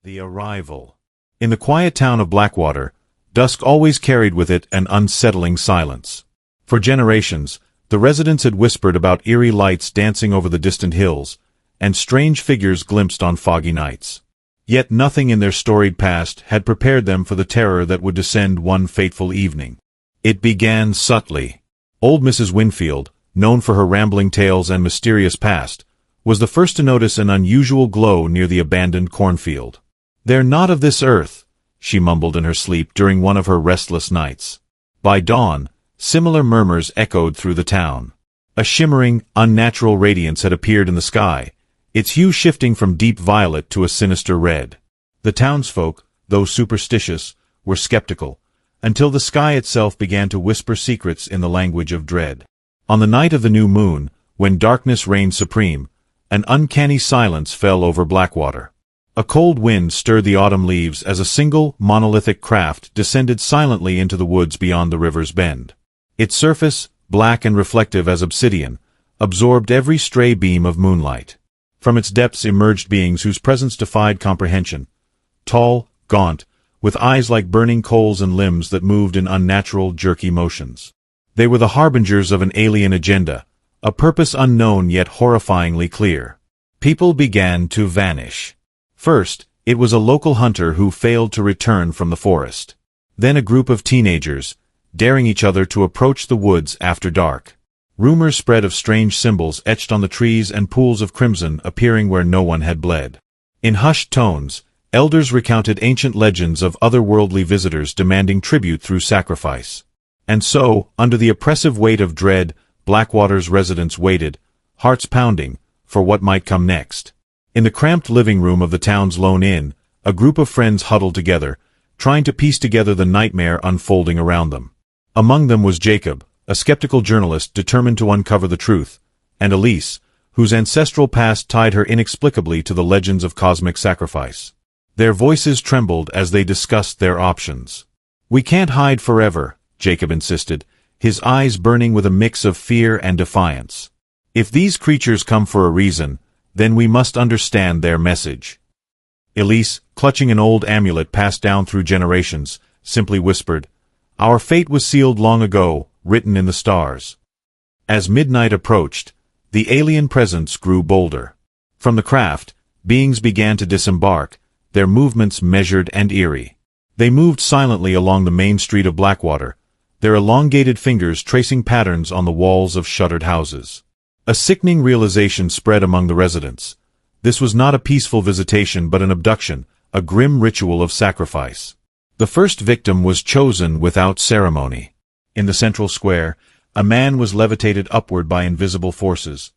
The arrival. In the quiet town of Blackwater, dusk always carried with it an unsettling silence. For generations, the residents had whispered about eerie lights dancing over the distant hills, and strange figures glimpsed on foggy nights. Yet nothing in their storied past had prepared them for the terror that would descend one fateful evening. It began subtly. Old Mrs. Winfield, known for her rambling tales and mysterious past, was the first to notice an unusual glow near the abandoned cornfield. "They're not of this earth," she mumbled in her sleep during one of her restless nights. By dawn, similar murmurs echoed through the town. A shimmering, unnatural radiance had appeared in the sky, its hue shifting from deep violet to a sinister red. The townsfolk, though superstitious, were skeptical, until the sky itself began to whisper secrets in the language of dread. On the night of the new moon, when darkness reigned supreme, an uncanny silence fell over Blackwater. A cold wind stirred the autumn leaves as a single, monolithic craft descended silently into the woods beyond the river's bend. Its surface, black and reflective as obsidian, absorbed every stray beam of moonlight. From its depths emerged beings whose presence defied comprehension. Tall, gaunt, with eyes like burning coals and limbs that moved in unnatural, jerky motions. They were the harbingers of an alien agenda, a purpose unknown yet horrifyingly clear. People began to vanish. First, it was a local hunter who failed to return from the forest. Then a group of teenagers, daring each other to approach the woods after dark. Rumors spread of strange symbols etched on the trees and pools of crimson appearing where no one had bled. In hushed tones, elders recounted ancient legends of otherworldly visitors demanding tribute through sacrifice. And so, under the oppressive weight of dread, Blackwater's residents waited, hearts pounding, for what might come next. In the cramped living room of the town's lone inn, a group of friends huddled together, trying to piece together the nightmare unfolding around them. Among them was Jacob, a skeptical journalist determined to uncover the truth, and Elise, whose ancestral past tied her inexplicably to the legends of cosmic sacrifice. Their voices trembled as they discussed their options. "We can't hide forever," Jacob insisted, his eyes burning with a mix of fear and defiance. "If these creatures come for a reason, then we must understand their message." Elise, clutching an old amulet passed down through generations, simply whispered, "Our fate was sealed long ago, written in the stars." As midnight approached, the alien presence grew bolder. From the craft, beings began to disembark, their movements measured and eerie. They moved silently along the main street of Blackwater, their elongated fingers tracing patterns on the walls of shuttered houses. A sickening realization spread among the residents. This was not a peaceful visitation but an abduction, a grim ritual of sacrifice. The first victim was chosen without ceremony. In the central square, a man was levitated upward by invisible forces,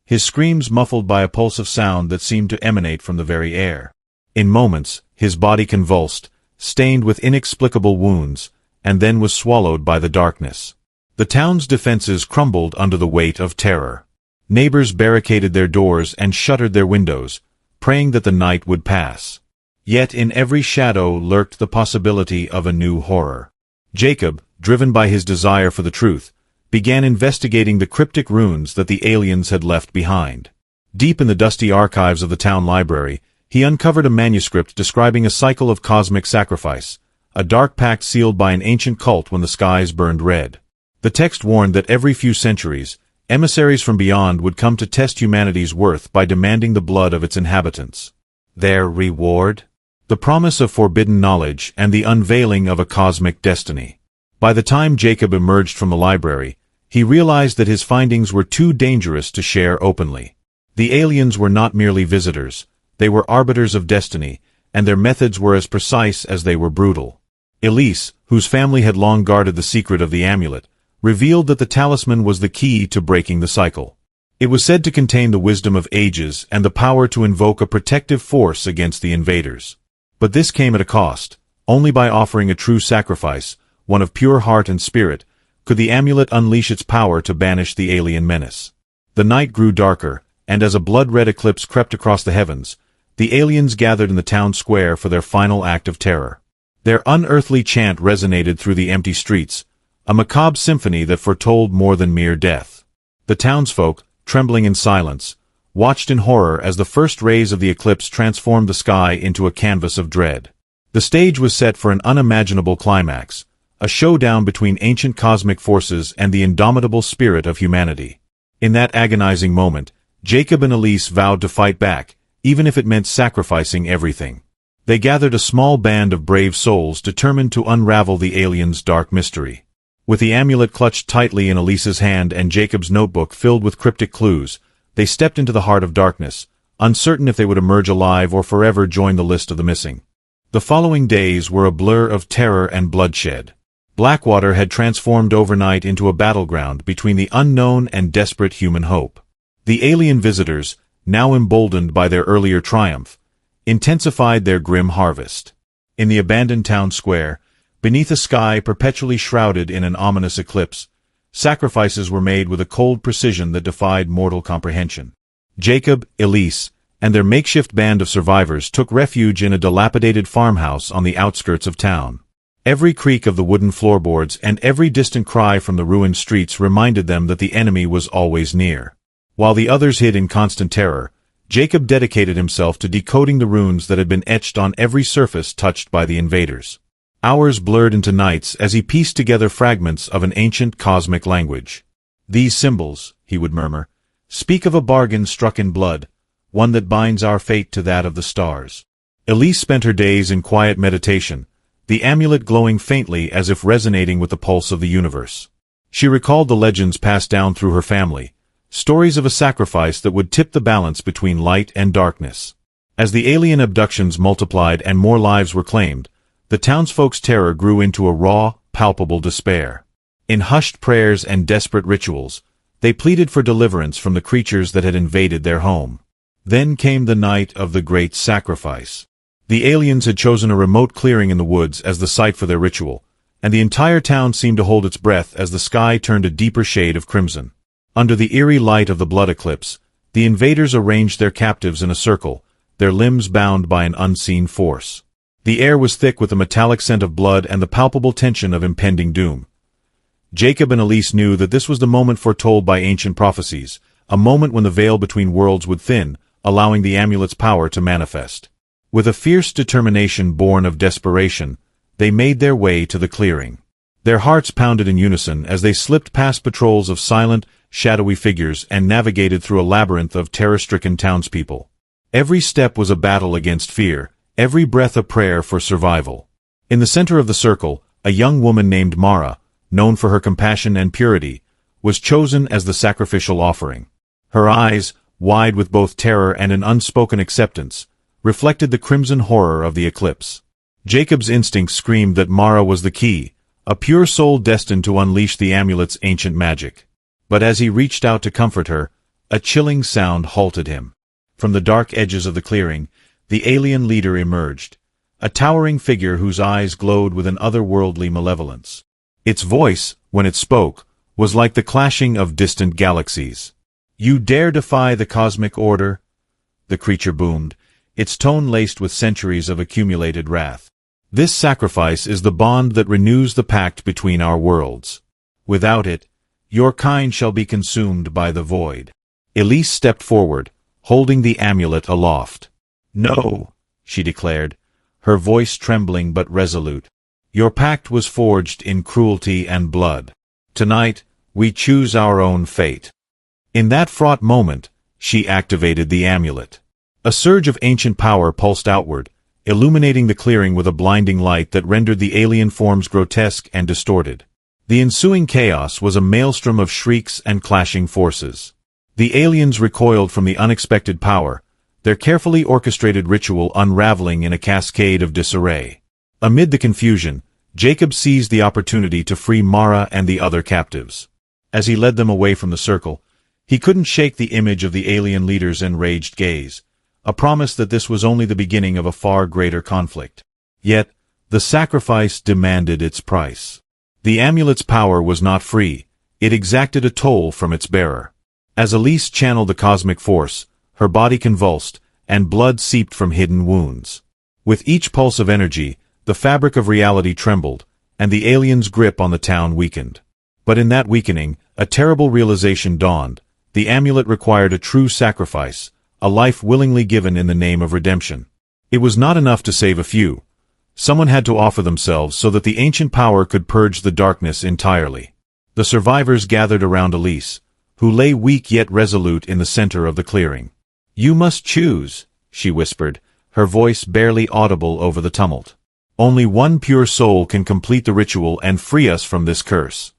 his screams muffled by a pulse of sound that seemed to emanate from the very air. In moments, his body convulsed, stained with inexplicable wounds, and then was swallowed by the darkness. The town's defenses crumbled under the weight of terror. Neighbors barricaded their doors and shuttered their windows, praying that the night would pass. Yet in every shadow lurked the possibility of a new horror. Jacob, driven by his desire for the truth, began investigating the cryptic runes that the aliens had left behind. Deep in the dusty archives of the town library, he uncovered a manuscript describing a cycle of cosmic sacrifice, a dark pact sealed by an ancient cult when the skies burned red. The text warned that every few centuries, emissaries from beyond would come to test humanity's worth by demanding the blood of its inhabitants. Their reward? The promise of forbidden knowledge and the unveiling of a cosmic destiny. By the time Jacob emerged from the library, he realized that his findings were too dangerous to share openly. The aliens were not merely visitors, they were arbiters of destiny, and their methods were as precise as they were brutal. Elise, whose family had long guarded the secret of the amulet, revealed that the talisman was the key to breaking the cycle. It was said to contain the wisdom of ages and the power to invoke a protective force against the invaders. But this came at a cost. Only by offering a true sacrifice, one of pure heart and spirit, could the amulet unleash its power to banish the alien menace. The night grew darker, and as a blood-red eclipse crept across the heavens, the aliens gathered in the town square for their final act of terror. Their unearthly chant resonated through the empty streets, a macabre symphony that foretold more than mere death. The townsfolk, trembling in silence, watched in horror as the first rays of the eclipse transformed the sky into a canvas of dread. The stage was set for an unimaginable climax, a showdown between ancient cosmic forces and the indomitable spirit of humanity. In that agonizing moment, Jacob and Elise vowed to fight back, even if it meant sacrificing everything. They gathered a small band of brave souls determined to unravel the aliens' dark mystery. With the amulet clutched tightly in Elise's hand and Jacob's notebook filled with cryptic clues, they stepped into the heart of darkness, uncertain if they would emerge alive or forever join the list of the missing. The following days were a blur of terror and bloodshed. Blackwater had transformed overnight into a battleground between the unknown and desperate human hope. The alien visitors, now emboldened by their earlier triumph, intensified their grim harvest. In the abandoned town square, beneath a sky perpetually shrouded in an ominous eclipse, sacrifices were made with a cold precision that defied mortal comprehension. Jacob, Elise, and their makeshift band of survivors took refuge in a dilapidated farmhouse on the outskirts of town. Every creak of the wooden floorboards and every distant cry from the ruined streets reminded them that the enemy was always near. While the others hid in constant terror, Jacob dedicated himself to decoding the runes that had been etched on every surface touched by the invaders. Hours blurred into nights as he pieced together fragments of an ancient cosmic language. "These symbols," he would murmur, "speak of a bargain struck in blood, one that binds our fate to that of the stars." Elise spent her days in quiet meditation, the amulet glowing faintly as if resonating with the pulse of the universe. She recalled the legends passed down through her family, stories of a sacrifice that would tip the balance between light and darkness. As the alien abductions multiplied and more lives were claimed, the townsfolk's terror grew into a raw, palpable despair. In hushed prayers and desperate rituals, they pleaded for deliverance from the creatures that had invaded their home. Then came the night of the great sacrifice. The aliens had chosen a remote clearing in the woods as the site for their ritual, and the entire town seemed to hold its breath as the sky turned a deeper shade of crimson. Under the eerie light of the blood eclipse, the invaders arranged their captives in a circle, their limbs bound by an unseen force. The air was thick with the metallic scent of blood and the palpable tension of impending doom. Jacob and Elise knew that this was the moment foretold by ancient prophecies, a moment when the veil between worlds would thin, allowing the amulet's power to manifest. With a fierce determination born of desperation, they made their way to the clearing. Their hearts pounded in unison as they slipped past patrols of silent, shadowy figures and navigated through a labyrinth of terror-stricken townspeople. Every step was a battle against fear, every breath a prayer for survival. In the center of the circle, a young woman named Mara, known for her compassion and purity, was chosen as the sacrificial offering. Her eyes, wide with both terror and an unspoken acceptance, reflected the crimson horror of the eclipse. Jacob's instincts screamed that Mara was the key, a pure soul destined to unleash the amulet's ancient magic. But as he reached out to comfort her, a chilling sound halted him. From the dark edges of the clearing, the alien leader emerged, a towering figure whose eyes glowed with an otherworldly malevolence. Its voice, when it spoke, was like the clashing of distant galaxies. "You dare defy the cosmic order?" the creature boomed, its tone laced with centuries of accumulated wrath. "This sacrifice is the bond that renews the pact between our worlds. Without it, your kind shall be consumed by the void." Elise stepped forward, holding the amulet aloft. "No," she declared, her voice trembling but resolute. "Your pact was forged in cruelty and blood. Tonight, we choose our own fate." In that fraught moment, she activated the amulet. A surge of ancient power pulsed outward, illuminating the clearing with a blinding light that rendered the alien forms grotesque and distorted. The ensuing chaos was a maelstrom of shrieks and clashing forces. The aliens recoiled from the unexpected power, their carefully orchestrated ritual unraveling in a cascade of disarray. Amid the confusion, Jacob seized the opportunity to free Mara and the other captives. As he led them away from the circle, he couldn't shake the image of the alien leader's enraged gaze, a promise that this was only the beginning of a far greater conflict. Yet, the sacrifice demanded its price. The amulet's power was not free, it exacted a toll from its bearer. As Elise channeled the cosmic force, her body convulsed, and blood seeped from hidden wounds. With each pulse of energy, the fabric of reality trembled, and the alien's grip on the town weakened. But in that weakening, a terrible realization dawned. the amulet required a true sacrifice, a life willingly given in the name of redemption. It was not enough to save a few. Someone had to offer themselves so that the ancient power could purge the darkness entirely. The survivors gathered around Elise, who lay weak yet resolute in the center of the clearing. "You must choose," she whispered, her voice barely audible over the tumult. "Only one pure soul can complete the ritual and free us from this curse."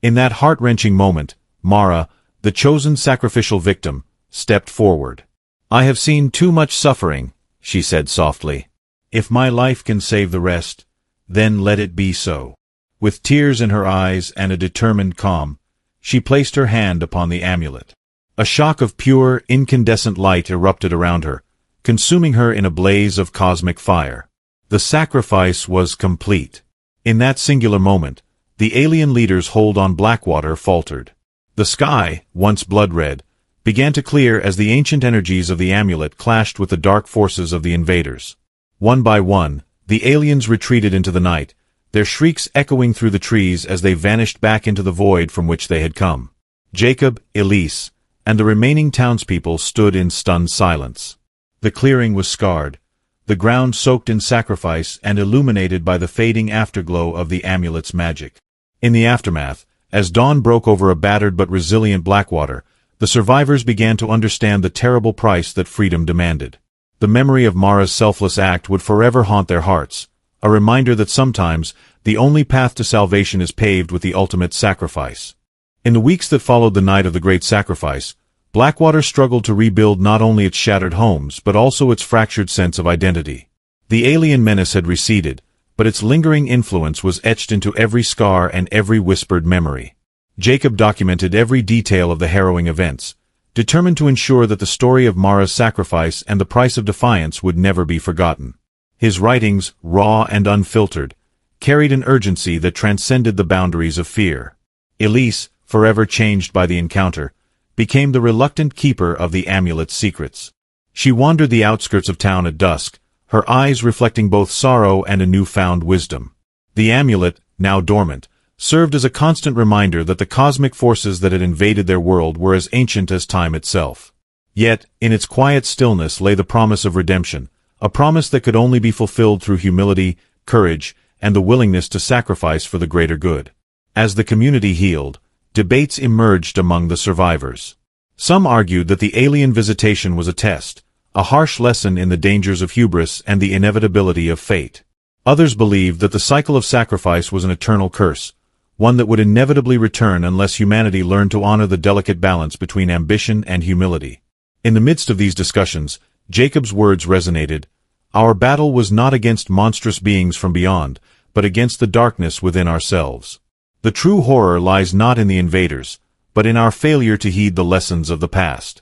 In that heart-wrenching moment, Mara, the chosen sacrificial victim, stepped forward. "I have seen too much suffering," she said softly. "If my life can save the rest, then let it be so." With tears in her eyes and a determined calm, she placed her hand upon the amulet. A shock of pure, incandescent light erupted around her, consuming her in a blaze of cosmic fire. The sacrifice was complete. In that singular moment, the alien leader's hold on Blackwater faltered. The sky, once blood-red, began to clear as the ancient energies of the amulet clashed with the dark forces of the invaders. One by one, the aliens retreated into the night, their shrieks echoing through the trees as they vanished back into the void from which they had come. Jacob, Elise, and the remaining townspeople stood in stunned silence. The clearing was scarred, the ground soaked in sacrifice and illuminated by the fading afterglow of the amulet's magic. In the aftermath, as dawn broke over a battered but resilient Blackwater, the survivors began to understand the terrible price that freedom demanded. The memory of Mara's selfless act would forever haunt their hearts, a reminder that sometimes the only path to salvation is paved with the ultimate sacrifice. In the weeks that followed the night of the Great Sacrifice, Blackwater struggled to rebuild not only its shattered homes but also its fractured sense of identity. The alien menace had receded, but its lingering influence was etched into every scar and every whispered memory. Jacob documented every detail of the harrowing events, determined to ensure that the story of Mara's sacrifice and the price of defiance would never be forgotten. His writings, raw and unfiltered, carried an urgency that transcended the boundaries of fear. Elise, forever changed by the encounter, became the reluctant keeper of the amulet's secrets. She wandered the outskirts of town at dusk, her eyes reflecting both sorrow and a newfound wisdom. The amulet, now dormant, served as a constant reminder that the cosmic forces that had invaded their world were as ancient as time itself. Yet, in its quiet stillness lay the promise of redemption, a promise that could only be fulfilled through humility, courage, and the willingness to sacrifice for the greater good. As the community healed, debates emerged among the survivors. Some argued that the alien visitation was a test, a harsh lesson in the dangers of hubris and the inevitability of fate. Others believed that the cycle of sacrifice was an eternal curse, one that would inevitably return unless humanity learned to honor the delicate balance between ambition and humility. In the midst of these discussions, Jacob's words resonated. Our battle was not against monstrous beings from beyond, but against the darkness within ourselves. The true horror lies not in the invaders, but in our failure to heed the lessons of the past.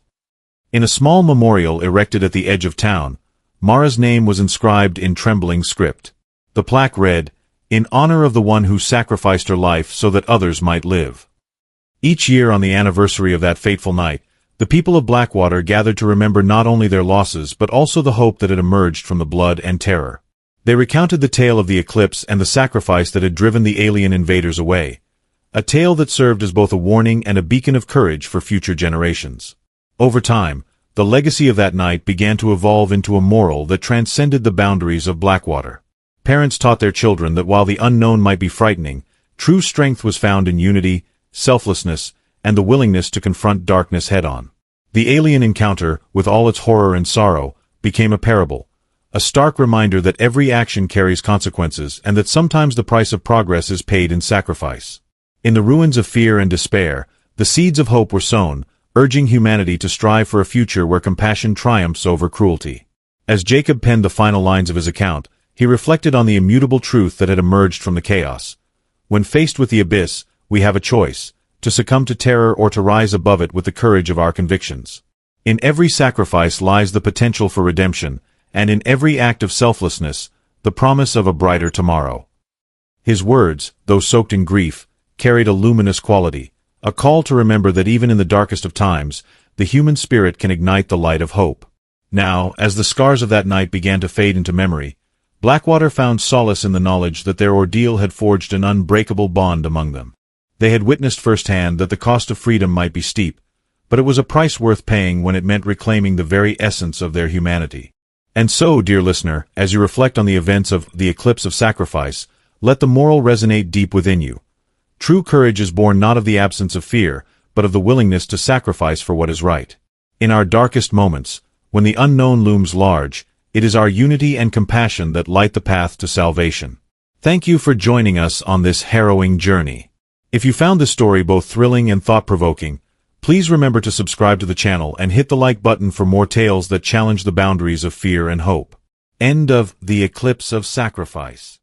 In a small memorial erected at the edge of town, Mara's name was inscribed in trembling script. The plaque read, "In honor of the one who sacrificed her life so that others might live." Each year on the anniversary of that fateful night, the people of Blackwater gathered to remember not only their losses but also the hope that had emerged from the blood and terror. They recounted the tale of the eclipse and the sacrifice that had driven the alien invaders away, a tale that served as both a warning and a beacon of courage for future generations. Over time, the legacy of that night began to evolve into a moral that transcended the boundaries of Blackwater. Parents taught their children that while the unknown might be frightening, true strength was found in unity, selflessness, and the willingness to confront darkness head-on. The alien encounter, with all its horror and sorrow, became a parable, a stark reminder that every action carries consequences and that sometimes the price of progress is paid in sacrifice. In the ruins of fear and despair, the seeds of hope were sown, urging humanity to strive for a future where compassion triumphs over cruelty. As Jacob penned the final lines of his account, he reflected on the immutable truth that had emerged from the chaos. When faced with the abyss, we have a choice, to succumb to terror or to rise above it with the courage of our convictions. In every sacrifice lies the potential for redemption, and in every act of selflessness, the promise of a brighter tomorrow. His words, though soaked in grief, carried a luminous quality, a call to remember that even in the darkest of times, the human spirit can ignite the light of hope. Now, as the scars of that night began to fade into memory, Blackwater found solace in the knowledge that their ordeal had forged an unbreakable bond among them. They had witnessed firsthand that the cost of freedom might be steep, but it was a price worth paying when it meant reclaiming the very essence of their humanity. And so, dear listener, as you reflect on the events of the Eclipse of Sacrifice, let the moral resonate deep within you. True courage is born not of the absence of fear, but of the willingness to sacrifice for what is right. In our darkest moments, when the unknown looms large, it is our unity and compassion that light the path to salvation. Thank you for joining us on this harrowing journey. If you found this story both thrilling and thought-provoking, please remember to subscribe to the channel and hit the like button for more tales that challenge the boundaries of fear and hope. End of The Eclipse of Sacrifice.